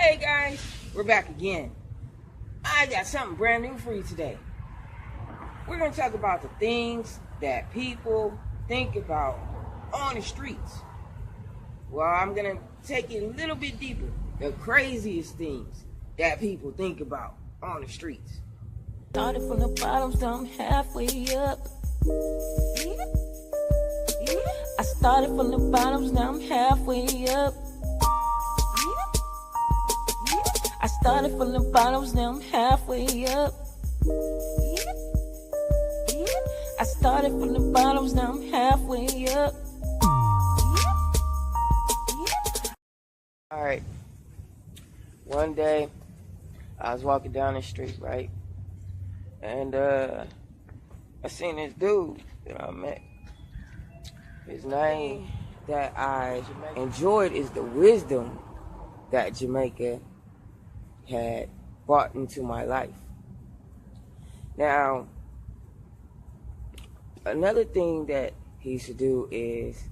Hey guys, we're back again. I got something brand new for you today. We're going to talk about the things that people think about on the streets. Well, I'm going to take it a little bit deeper. The craziest things that people think about on the streets. Started from the bottom, so I'm halfway up. I started from the bottom, now I'm halfway up. I started from the bottom, now I'm halfway up. I started from the bottom, now I'm halfway up. Alright, one day I was walking down the street, right? And I seen this dude that I met. His name that I enjoyed is the wisdom that Jamaica had brought into my life. Now, another thing that he used to do is,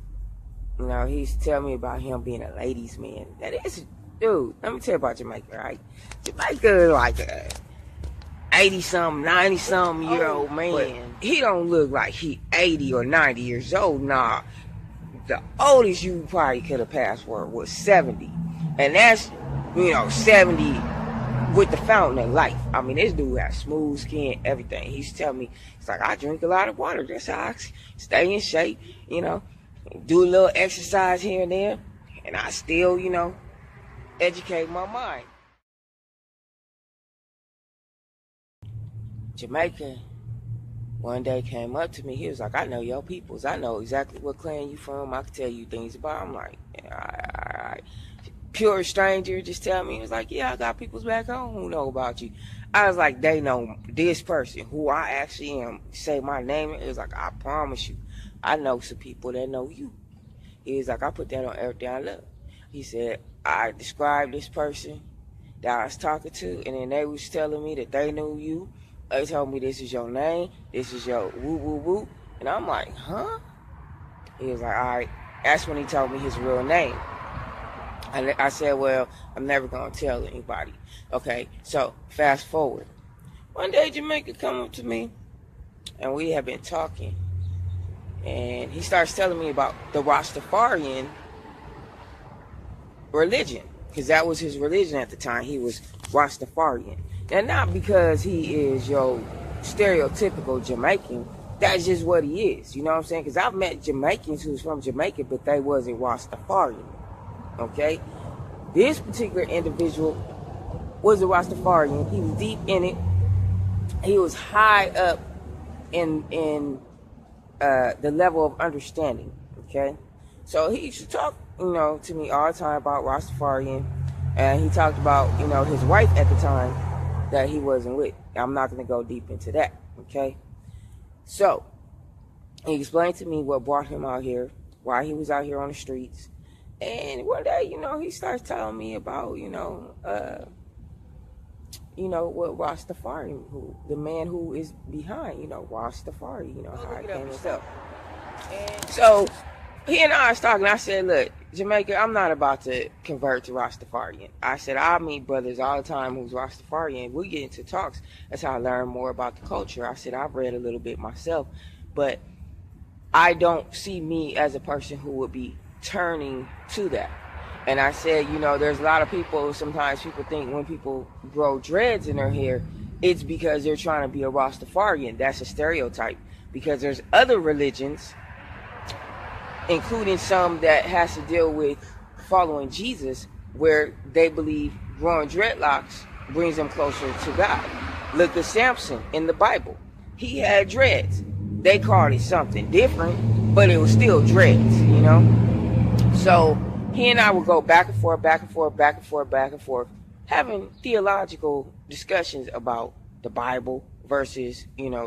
he used to tell me about him being a ladies' man. That is, dude, let me tell you about Jamaica, right? Jamaica is like a 80-something, 90-something year old man. He don't look like he 80 or 90 years old. Nah, the oldest you probably could have passed for was 70. And that's, 70 with the fountain of life. I mean, this dude has smooth skin, everything. He used to tell me, it's like, I drink a lot of water. That's how I stay in shape, do a little exercise here and there. And I still, educate my mind. Jamaica one day came up to me. He was like, I know your peoples. I know exactly what clan you from. I can tell you things about. I'm like, yeah, all right. Pure stranger just tell me. He was like, yeah, I got peoples back home who know about you. I was like, they know this person who I actually am. Say my name. It was like, I promise you, I know some people that know you. He was like, I put that on everything I love. He said, I described this person that I was talking to, and then they was telling me that they knew you. They told me this is your name, this is your woo woo woo. And I'm like, huh? He was like, all right. That's when he told me his real name. And I said, well, I'm never going to tell anybody. Okay, so fast forward. One day Jamaica come up to me, and we have been talking. And he starts telling me about the Rastafarian religion. Because that was his religion at the time. He was Rastafarian. And not because he is your stereotypical Jamaican. That's just what he is. You know what I'm saying? Because I've met Jamaicans who's from Jamaica, but they wasn't Rastafarian. Okay? This particular individual was a Rastafarian. He was deep in it. He was high up in the level of understanding. Okay? So he used to talk, to me all the time about Rastafarian. And he talked about, his wife at the time that he wasn't with. I'm not going to go deep into that, okay? So, he explained to me what brought him out here, why he was out here on the streets. And one day, he starts telling me about, what Rastafari, the man who is behind, Rastafari, how it came himself. So, he and I was talking. I said, look, Jamaica, I'm not about to convert to Rastafarian. I said, I meet brothers all the time who's Rastafarian. We get into talks. That's how I learn more about the culture. I said, I've read a little bit myself, but I don't see me as a person who would be turning to that. And I said, there's a lot of people, sometimes people think when people grow dreads in their hair, it's because they're trying to be a Rastafarian. That's a stereotype, because there's other religions, including some that has to deal with following Jesus, where they believe growing dreadlocks brings them closer to God. Look at Samson in the Bible. He had dreads. They called it something different, but it was still dreads, So he and I would go back and forth, back and forth, back and forth, back and forth, having theological discussions about the Bible versus,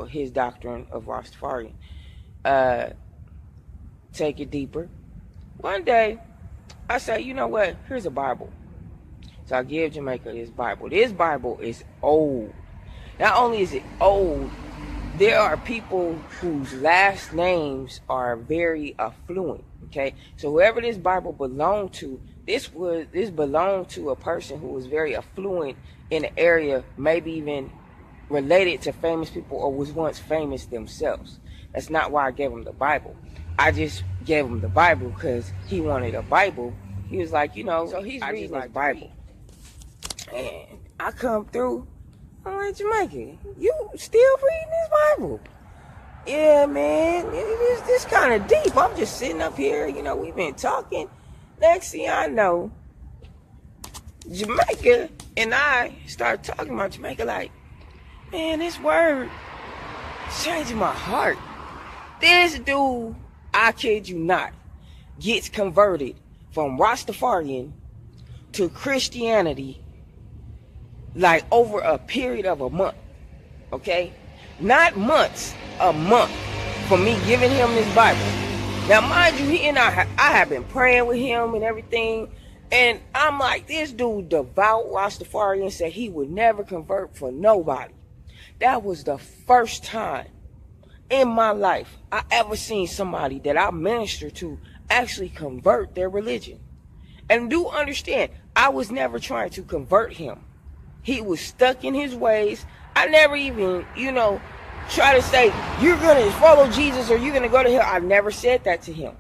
his doctrine of Rastafarian. Take it deeper. One day, I say, you know what? Here's a Bible. So I give Jamaica this Bible. This Bible is old. Not only is it old, there are people whose last names are very affluent. Okay, so whoever this Bible belonged to, this belonged to a person who was very affluent in the area, maybe even related to famous people or was once famous themselves. That's not why I gave him the Bible. I just gave him the Bible because he wanted a Bible. He was like, so he's reading his Bible. And I come through, I'm like, Jamaica, you still reading this Bible? Yeah, man, this kind of deep. I'm just sitting up here, we've been talking. Next thing I know, Jamaica and I start talking about Jamaica like, man, this word is changing my heart. This dude, I kid you not, gets converted from Rastafarian to Christianity like over a period of a month, okay? Not months, a month for me giving him this Bible. Now, mind you, he and I have been praying with him and everything, and I'm like, this dude, devout Rastafarian, said he would never convert for nobody. That was the first time in my life I ever seen somebody that I ministered to actually convert their religion. And do understand, I was never trying to convert him. He was stuck in his ways. I never even, try to say, you're going to follow Jesus or you're going to go to hell. I never said that to him.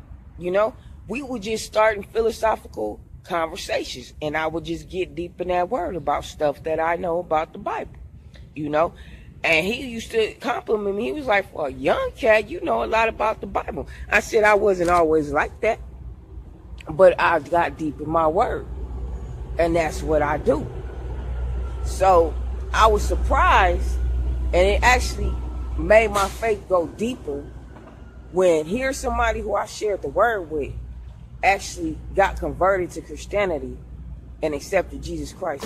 We would just start in philosophical conversations, and I would just get deep in that word about stuff that I know about the Bible, And he used to compliment me. He was like, for a young cat, you know a lot about the Bible. I said I wasn't always like that, but I got deep in my word, and that's what I do. So I was surprised, and it actually made my faith go deeper when here's somebody who I shared the word with actually got converted to Christianity and accepted Jesus Christ.